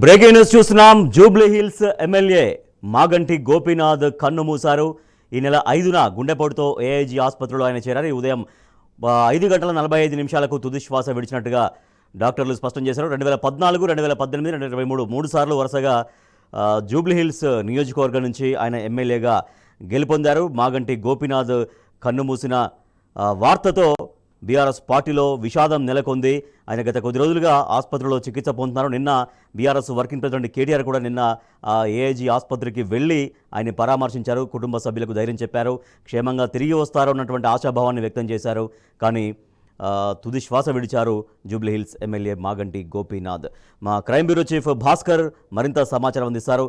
Breaking news చూస్తున్నాం. Jubilee hills MLA Maganti Gopinath కన్ను మూశారు. ఈ నెల 5న గుండెపోటుతో ఏఐజీ ఆసుపత్రిలో ఆయన చేరారు. ఈ ఉదయం 5:45 తుది శ్వాస విడిచినట్టుగా డాక్టర్లు స్పష్టం చేశారు. 2014, 2018, 2023 మూడు సార్లు వరుసగా జూబ్లీ హిల్స్ నియోజకవర్గం నుంచి ఆయన ఎమ్మెల్యేగా గెలుపొందారు. మాగంటి గోపీనాథ్ కన్ను మూసిన వార్తతో బీఆర్ఎస్ పార్టీలో విషాదం నెలకొంది. ఆయన గత కొద్ది రోజులుగా ఆసుపత్రిలో చికిత్స పొందుతున్నారు. నిన్న బీఆర్ఎస్ వర్కింగ్ ప్రెసిడెంట్ కేటీఆర్ కూడా నిన్న ఏఐజీ ఆసుపత్రికి వెళ్ళి ఆయన పరామర్శించారు. కుటుంబ సభ్యులకు ధైర్యం చెప్పారు. క్షేమంగా తిరిగి వస్తారో అన్నటువంటి ఆశాభావాన్ని వ్యక్తం చేశారు. కానీ తుది శ్వాస విడిచారు Jubilee hills MLA Maganti Gopinath. మా క్రైమ్ బ్యూరో చీఫ్ భాస్కర్ మరింత సమాచారం అందిస్తారు.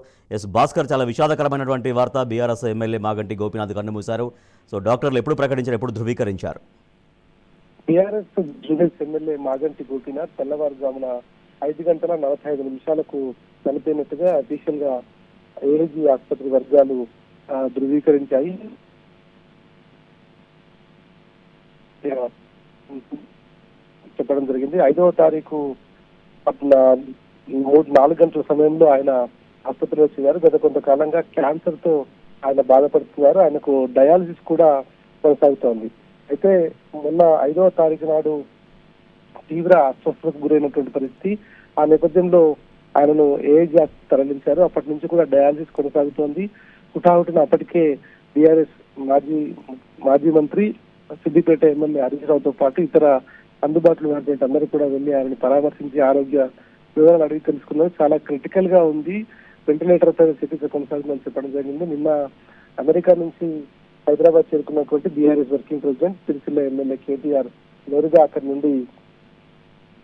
భాస్కర్, చాలా విషాదకరమైనటువంటి వార్త. బీఆర్ఎస్ ఎమ్మెల్యే మాగంటి గోపీనాథ్ కన్నుమూశారు. సో డాక్టర్లు ఎప్పుడు ప్రకటించారు, ఎప్పుడు ధృవీకరించారు? టీఆర్ఎస్ జూబ్లీహిల్స్ ఎమ్మెల్యే మాగంటి గోపీనాథ్ తెల్లవారుజామున 5:45 చనిపోయినట్టుగా అఫీషియల్ గా ఏఐజీ ఆసుపత్రి వర్గాలు ధృవీకరించాయి. చెప్పడం జరిగింది. 5వ తారీఖు 4 గంటల సమయంలో ఆయన ఆసుపత్రిలో చేరారు. గత కొంతకాలంగా క్యాన్సర్ తో ఆయన బాధపడుతున్నారు. ఆయనకు డయాలసిస్ కూడా కొనసాగుతోంది. అయితే మొన్న 5వ తారీఖు నాడు తీవ్ర అస్వస్థతకు గురైనటువంటి పరిస్థితి. ఆ నేపథ్యంలో ఆయనను ఏఐజీ తరలించారు. అప్పటి నుంచి కూడా డయాలసిస్ కొనసాగుతోంది. హుటాహుటిన అప్పటికే బీఆర్ఎస్ మాజీ మంత్రి సిద్దిపేట ఎమ్మెల్యే హరీష్ రావుతో పాటు ఇతర అందుబాటులో ఉన్నటువంటి అందరూ కూడా వెళ్లి ఆయనను పరామర్శించి ఆరోగ్య వివరాలు అడిగి తెలుసుకున్నారు. చాలా క్రిటికల్ గా ఉంది, వెంటిలేటర్ పై చికిత్స కొనసాగుతుందని చెప్పడం జరిగింది. నిన్న అమెరికా నుంచి హైదరాబాద్ చేరుకున్నటువంటి BRS working president Sircilla MLA KTR నేరుగా అక్కడి నుండి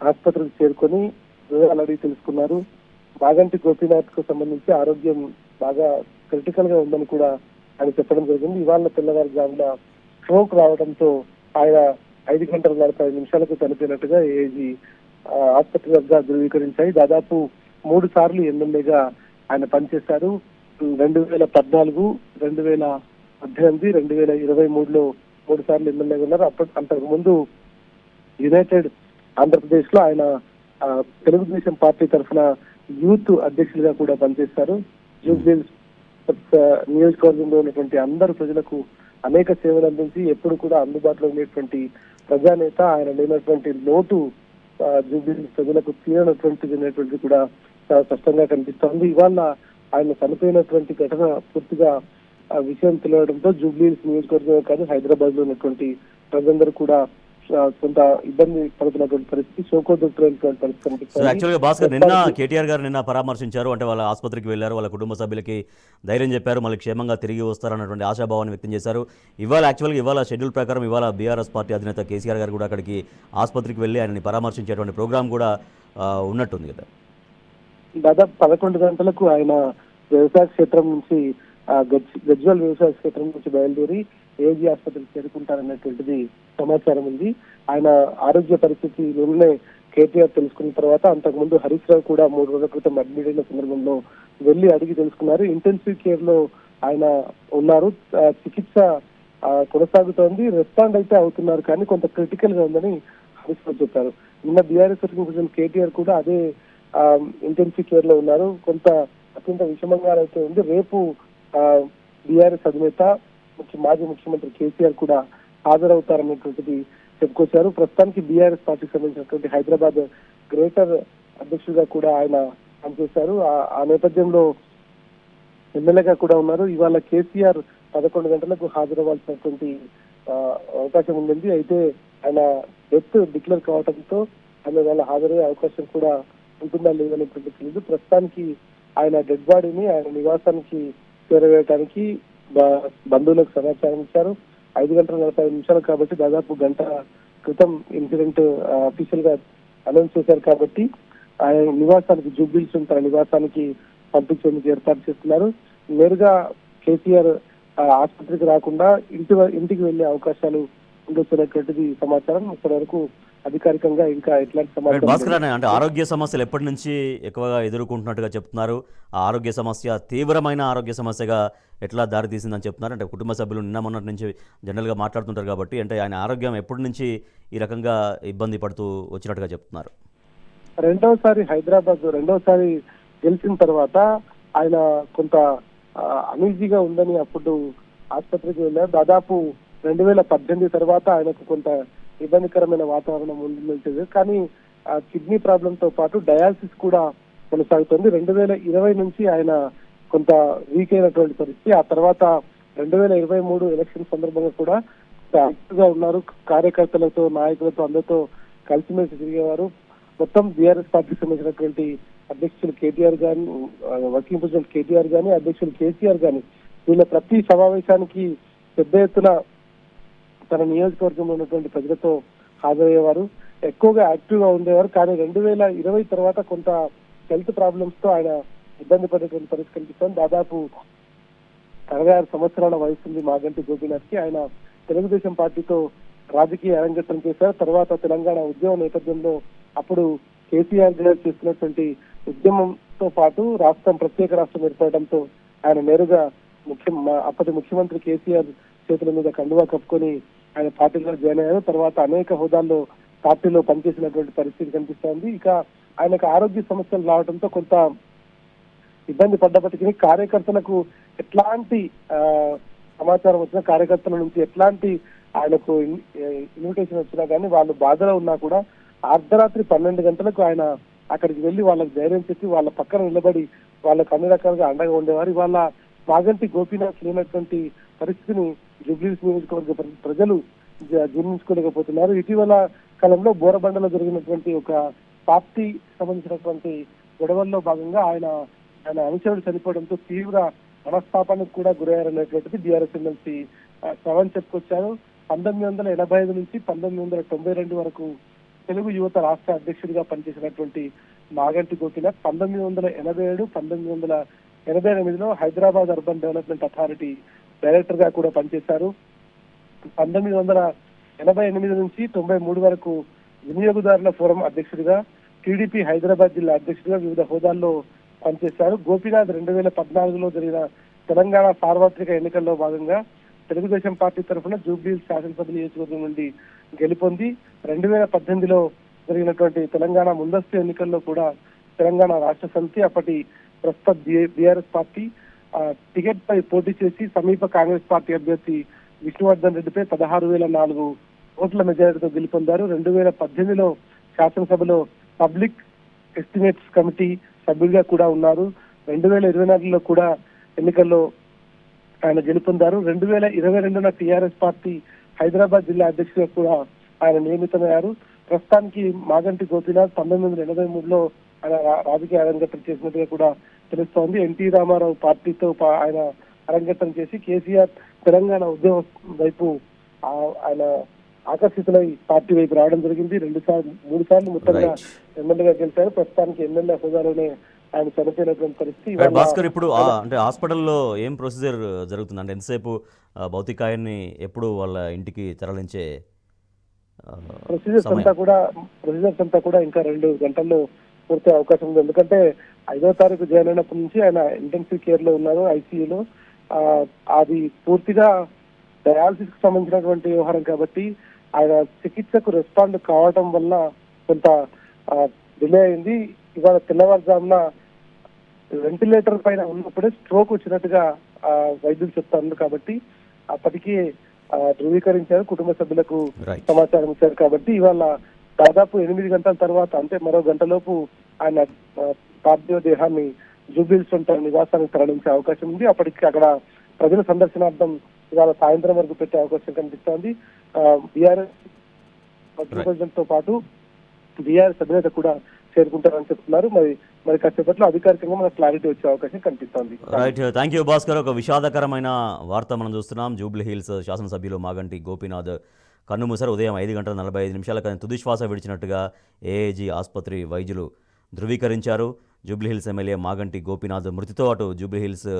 ఆసుపత్రికి చేరుకొని వివరాలు అడిగి తెలుసుకున్నారు. మాగంటి గోపీనాథ్ కు సంబంధించి ఆరోగ్యం బాగా క్రిటికల్ గా ఉందని కూడా ఆయన చెప్పడం జరిగింది. ఇవాళ తెల్లవారుజామున స్ట్రోక్ రావడంతో ఆయన 5:45 చనిపోయినట్టుగా ఏఐజీ ఆసుపత్రి వద్ద ధృవీకరించాయి. దాదాపు 3 సార్లు ఎమ్మెల్యేగా ఆయన పనిచేశారు. 2014, 2018, 2023లో 3 సార్లు ఎమ్మెల్యేగా ఉన్నారు. అంతకు ముందు యునైటెడ్ ఆంధ్రప్రదేశ్ లో ఆయన తెలుగుదేశం పార్టీ తరఫున యూత్ అధ్యక్షులుగా కూడా పనిచేశారు. జూబ్లీహిల్స్ నియోజకవర్గంలో ఉన్నటువంటి అందరు ప్రజలకు అనేక సేవలు అందించి ఎప్పుడు కూడా అందుబాటులో ఉండేటువంటి ప్రజానేత. ఆయన లేనటువంటి లోటు జూబ్లీహిల్స్ ప్రజలకు తీరనటువంటిది కూడా చాలా స్పష్టంగా కనిపిస్తోంది. ఇవాళ ఆయన చనిపోయినటువంటి ఘటన పూర్తిగా విషయం తెలియడంతో జూబ్లీహిల్స్ నియోజకవర్గం కాదు, హైదరాబాద్ లో ఉన్నటువంటి ప్రజలందరూ కూడా కొంత ఇబ్బంది పడుతున్నటువంటి పరిస్థితి, శోకోద్రిక్తమైనటువంటి పరిస్థితి కనిపిస్తుంది. యాక్చువల్గా భాస్కర్, నిన్న కేటీఆర్ గారు నిన్న పరామర్శించారు. అంటే వాళ్ళ ఆసుపత్రికి వెళ్ళారు, వాళ్ళ కుటుంబ సభ్యులకి ధైర్యం చెప్పారు, మళ్ళీ క్షేమంగా తిరిగి వస్తారన్నటువంటి ఆశాభావాన్ని వ్యక్తం చేశారు. ఇవాళ షెడ్యూల్ ప్రకారం ఇవాళ బీఆర్ఎస్ పార్టీ అధినేత కేసీఆర్ గారు కూడా అక్కడికి ఆసుపత్రికి వెళ్ళి ఆయనని పరామర్శించేటువంటి ప్రోగ్రాం కూడా ఉన్నట్టుంది కదా. దాదాపు 11 గంటలకు ఆయన వ్యవసాయ క్షేత్రం నుంచి గజ్వల్ వ్యవసాయ క్షేత్రం నుంచి బయలుదేరి ఏజీ ఆసుపత్రికి చేరుకుంటారనేటువంటిది సమాచారం ఉంది. ఆయన ఆరోగ్య పరిస్థితి నిన్నే కేటీఆర్ తెలుసుకున్న తర్వాత అంతకుముందు హరీష్ రావు కూడా 3 రోజుల క్రితం అడ్మిట్ అయిన సందర్భంలో వెళ్లి అడిగి తెలుసుకున్నారు. ఇంటెన్సివ్ కేర్ లో ఆయన ఉన్నారు, చికిత్స కొనసాగుతోంది, రెస్పాండ్ అయితే అవుతున్నారు, కానీ కొంత క్రిటికల్ గా ఉందని హరీష్ రావు చెప్పారు. నిన్న బీఆర్ఎస్ ప్రెసిడెంట్ కేటీఆర్ కూడా అదే ఇంటెన్సివ్ కేర్ లో ఉన్నారు. కొంత అత్యంత విషమంగా అయితే ఉంది. రేపు బీఆర్ఎస్ అధినేత మాజీ ముఖ్యమంత్రి కేసీఆర్ కూడా హాజరవుతారనేటువంటిది చెప్పుకొచ్చారు. ప్రస్తుతానికి బీఆర్ఎస్ పార్టీకి సంబంధించినటువంటి హైదరాబాద్ గ్రేటర్ అధ్యక్షుడిగా కూడా ఆయన పనిచేశారు. ఆ నేపథ్యంలో ఎమ్మెల్యేగా కూడా ఉన్నారు. ఇవాళ కేసీఆర్ 11 గంటలకు హాజరవ్వాల్సినటువంటి అవకాశం ఉండింది. అయితే ఆయన డెత్ డిక్లేర్ కావడంతో ఆయన వాళ్ళ హాజరయ్యే అవకాశం కూడా ఉంటుందా లేదనేటువంటి తెలియదు. ప్రస్తుతానికి ఆయన డెడ్ బాడీని ఆయన నివాసానికి చేరవేయడానికి బంధువులకు సమాచారం ఇచ్చారు. 5:45 కాబట్టి దాదాపు గంట క్రితం ఇన్సిడెంట్ అఫీషియల్ గా అనౌన్స్ చేశారు. కాబట్టి ఆయన నివాసానికి, జూబ్లీహిల్స్ తన నివాసానికి పంపించేందుకు ఏర్పాటు చేస్తున్నారు. నేరుగా కేసీఆర్ ఆసుపత్రికి రాకుండా ఇంటికి వెళ్లే అవకాశాలు ఉండొచ్చినటువంటిది సమాచారం. ఇప్పటి వరకు అధికారికంగా ఇంకా ఎట్లాంటి సమాచారం. భాస్కర్, అంటే ఆరోగ్య సమస్యలు ఎప్పటి నుంచి ఎక్కువగా ఎదుర్కొంటున్నట్టుగా చెప్తున్నారు. ఆ ఆరోగ్య సమస్య తీవ్రమైన ఆరోగ్య సమస్యగా ఎట్లా దారితీసిందని చెప్తున్నారు. అంటే కుటుంబ సభ్యులు నిన్న మొన్నటి నుంచి జనరల్గా మాట్లాడుతుంటారు కాబట్టి, అంటే ఆయన ఆరోగ్యం ఎప్పటి నుంచి ఈ రకంగా ఇబ్బంది పడుతూ వచ్చినట్టుగా చెప్తున్నారు. రెండవసారి గెలిచిన తర్వాత ఆయన కొంత అనీజీగా ఉందని అప్పుడు ఆసుపత్రికి వెళ్ళారు. దాదాపు 2018 తర్వాత ఆయనకు కొంత ఇబ్బందికరమైన వాతావరణం ఉండింది. కానీ కిడ్నీ ప్రాబ్లం తో పాటు డయాలసిస్ కూడా కొనసాగుతుంది. 2020 నుంచి ఆయన కొంత వీక్ అయినటువంటి పరిస్థితి. ఆ తర్వాత 2023 ఎలక్షన్ సందర్భంగా కూడా యాక్టివ్ గా ఉన్నారు. కార్యకర్తలతో, నాయకులతో అందరితో కలిసిమెలిసి తిరిగేవారు. మొత్తం బీఆర్ఎస్ పార్టీకి సంబంధించినటువంటి అధ్యక్షులు కేటీఆర్ గాని, వర్కింగ్ ప్రెసిడెంట్ కేటీఆర్ గాని, అధ్యక్షులు కేసీఆర్ గాని వీళ్ళ ప్రతి సమావేశానికి పెద్ద ఎత్తున తన నియోజకవర్గంలో ఉన్నటువంటి ప్రజలతో హాజరయ్యేవారు. ఎక్కువగా యాక్టివ్ గా ఉండేవారు. కానీ 2020 తర్వాత కొంత హెల్త్ ప్రాబ్లమ్స్ తో ఆయన ఇబ్బంది పడేటువంటి పరిస్థితి కనిపిస్తుంది. దాదాపు 66 సంవత్సరాల వయసు ఉంది మాగంటి గోపీనాథ్ కి. ఆయన తెలుగుదేశం పార్టీతో రాజకీయ అరంగేట్రం చేశారు. తర్వాత తెలంగాణ ఉద్యమ నేపథ్యంలో అప్పుడు కేసీఆర్ గారు చేస్తున్నటువంటి ఉద్యమంతో పాటు రాష్ట్రం, ప్రత్యేక రాష్ట్రం ఏర్పడడంతో ఆయన నేరుగా అప్పటి ముఖ్యమంత్రి కేసీఆర్ చేతుల మీద కండువా కప్పుకొని ఆయన పార్టీలో జాయిన్ అయ్యారు. తర్వాత అనేక హోదాల్లో పార్టీలో పనిచేసినటువంటి పరిస్థితి కనిపిస్తోంది. ఇక ఆయనకు ఆరోగ్య సమస్యలు రావడంతో కొంత ఇబ్బంది పడ్డప్పటికీ కార్యకర్తలకు ఎట్లాంటి సమాచారం వచ్చినా, కార్యకర్తల నుంచి ఎట్లాంటి ఆయనకు ఇన్విటేషన్ వచ్చినా కానీ వాళ్ళు బాధలో ఉన్నా కూడా అర్ధరాత్రి 12 గంటలకు ఆయన అక్కడికి వెళ్లి వాళ్ళకి ధైర్యం చెప్పి వాళ్ళ పక్కన నిలబడి వాళ్ళకు అన్ని రకాలుగా అండగా ఉండేవారు. ఇవాళ మాగంటి గోపీనాథ్ లేనటువంటి పరిస్థితిని జూబ్లీహిల్స్ నియోజకవర్గ ప్రజలు జీర్ణించుకోలేకపోతున్నారు. ఇటీవల కాలంలో బోరబండలో జరిగినటువంటి ఒక పార్టీ సంబంధించినటువంటి గొడవల్లో భాగంగా ఆయన అనుచరుడు చనిపోవడంతో తీవ్ర మనస్తాపానికి కూడా గురయ్యారనేటువంటిది బీఆర్ఎస్ ఎమ్మెల్సీ శ్రవణ్ చెప్పుకొచ్చారు. 1985 నుంచి 1992 వరకు తెలుగు యువత రాష్ట్ర అధ్యక్షుడిగా పనిచేసినటువంటి మాగంటి గోపీనాథ్ 1987, 1988లో Hyderabad urban development authority director గా కూడా పనిచేశారు. 1988 నుంచి 93 వరకు వినియోగదారుల ఫోరం అధ్యక్షుడిగా, టీడీపీ హైదరాబాద్ జిల్లా అధ్యక్షుడిగా వివిధ హోదాల్లో పనిచేశారు. గోపీనాథ్ 2014లో జరిగిన తెలంగాణ సార్వత్రిక ఎన్నికల్లో భాగంగా తెలుగుదేశం పార్టీ తరఫున జూబ్లీహిల్స్ శాసనసభ నియోజకవర్గం నుండి గెలుపొంది 2018లో జరిగినటువంటి తెలంగాణ ముందస్తు ఎన్నికల్లో కూడా తెలంగాణ రాష్ట్ర సమితి, అప్పటి ప్రస్తుత బీఆర్ఎస్ పార్టీ టికెట్ పై పోటీ చేసి సమీప కాంగ్రెస్ పార్టీ అభ్యర్థి విష్ణువర్ధన్ రెడ్డిపై 16,004 ఓట్ల మెజారిటీతో గెలుపొందారు. 2018లో శాసనసభలో పబ్లిక్ ఎస్టిమేట్స్ కమిటీ సభ్యుడిగా కూడా ఉన్నారు. 2024లో కూడా ఎన్నికల్లో ఆయన గెలుపొందారు. 2022న టీఆర్ఎస్ పార్టీ హైదరాబాద్ జిల్లా అధ్యక్షుడిగా కూడా ఆయన నియమితమయ్యారు. ప్రస్తుతానికి మాగంటి గోపీనాథ్ 1983లో ఆయన రాజకీయ అరంగేట్రం చేసినట్టుగా కూడా తెలుస్తోంది. ఎన్టీ రామారావు పార్టీతో ఆయన అరంగేట్రం చేసి కేసీఆర్ తెలంగాణ ఉద్యమం వైపు ఆయన ఆకర్షితులై పార్టీ వైపు రావడం జరిగింది. 3 సార్లు మొత్తంగా ఎమ్మెల్యేగా గెలిచారు. ప్రస్తుతానికి ఎమ్మెల్యే హోదాలోనే ఆయన చనిపోయినటువంటి పరిస్థితి. భాస్కర్, ఇప్పుడు అంటే హాస్పిటల్లో ఏం ప్రొసీజర్ జరుగుతుంది? అంటే ఎంతసేపు భౌతికాయాన్ని ఎప్పుడు వాళ్ళ ఇంటికి తరలించే ప్రొసీజర్స్ అంతా కూడా ఇంకా 2 గంటల్లో పూర్తి అవకాశం ఉంది. ఎందుకంటే 5వ తారీఖు జాయిన్ అయినప్పటి నుంచి ఆయన ఇంటెన్సివ్ కేర్ లో ఉన్నారు, ఐసీయూలో. అది పూర్తిగా డయాలసిస్ కు సంబంధించినటువంటి వ్యవహారం కాబట్టి ఆయన చికిత్సకు రెస్పాండ్ కావడం వల్ల కొంత డిలే అయింది. ఇవాళ తెల్లవారుజామున వెంటిలేటర్ పైన ఉన్నప్పుడే స్ట్రోక్ వచ్చినట్టుగా వైద్యులు చెప్తారు. కాబట్టి అప్పటికి ధృవీకరించారు, కుటుంబ సభ్యులకు సమాచారం ఇచ్చారు. కాబట్టి ఇవాళ దాదాపు 8 గంటల తర్వాత, అంటే మరో గంటలోపు ఆయన పార్థివ దేహాన్ని జూబ్లీహిల్స్ నివాసానికి తరలించే అవకాశం ఉంది. అప్పటికి అక్కడ ప్రజల సందర్శనార్థం ఇవాళ సాయంత్రం వరకు పెట్టే అవకాశం కనిపిస్తోంది. బీఆర్ఎస్ ప్రెసిడెంట్ తో పాటు బీఆర్ఎస్ అధినేత కూడా చేరుకుంటారని చెప్తున్నారు. మరి కాసేపట్లో అధికారికంగా మనకు క్లారిటీ వచ్చే అవకాశం కనిపిస్తోంది. Right, thank you Bhaskar. ఒక విషాదకరమైన వార్త మనం చూస్తున్నాం. జూబ్లీహిల్స్ శాసనసభ్యులు మాగంటి గోపీనాథ్ కన్నుమూశారు. ఉదయం 5:45 ఆయన తుది శ్వాస విడిచినట్టుగా ఏఏజీ ఆసుపత్రి వైద్యులు ధృవీకరించారు. జూబ్లీహిల్స్ ఎమ్మెల్యే మాగంటి గోపీనాథ్ మృతితో అటు జూబ్లీహిల్స్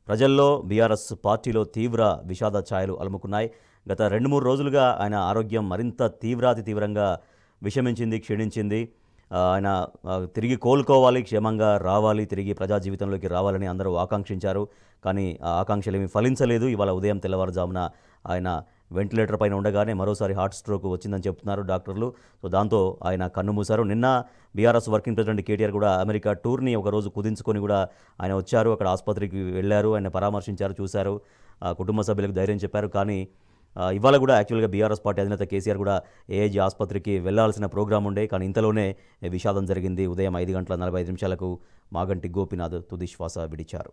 ప్రజల్లో, బీఆర్ఎస్ పార్టీలో తీవ్ర విషాద ఛాయలు అలుముకున్నాయి. గత 2-3 రోజులుగా ఆయన ఆరోగ్యం మరింత తీవ్రంగా విషమించింది, క్షీణించింది. ఆయన తిరిగి కోలుకోవాలి, క్షేమంగా రావాలి, తిరిగి ప్రజా జీవితంలోకి రావాలని అందరూ ఆకాంక్షించారు. కానీ ఆ ఆకాంక్షలు ఏమీ ఫలించలేదు. ఇవాళ ఉదయం తెల్లవారుజామున ఆయన వెంటిలేటర్ పైన ఉండగానే మరోసారి హార్ట్ స్ట్రోక్ వచ్చిందని చెప్తున్నారు డాక్టర్లు. సో దాంతో ఆయన కన్నుమూశారు. నిన్న బీఆర్ఎస్ వర్కింగ్ ప్రెసిడెంట్ కేటీఆర్ కూడా అమెరికా టూర్ని ఒకరోజు కుదించుకొని కూడా ఆయన వచ్చారు. అక్కడ ఆసుపత్రికి వెళ్ళారు, ఆయన పరామర్శించారు, చూశారు, కుటుంబ సభ్యులకు ధైర్యం చెప్పారు. కానీ ఇవాళ కూడా యాక్చువల్గా బీఆర్ఎస్ పార్టీ అధినేత కేసీఆర్ కూడా ఏఐజీ ఆసుపత్రికి వెళ్లాల్సిన ప్రోగ్రాం ఉండే, కానీ ఇంతలోనే విషాదం జరిగింది. ఉదయం 5 గంటల 45 నిమిషాలకు మాగంటి గోపీనాథ్ తుది శ్వాస విడిచారు.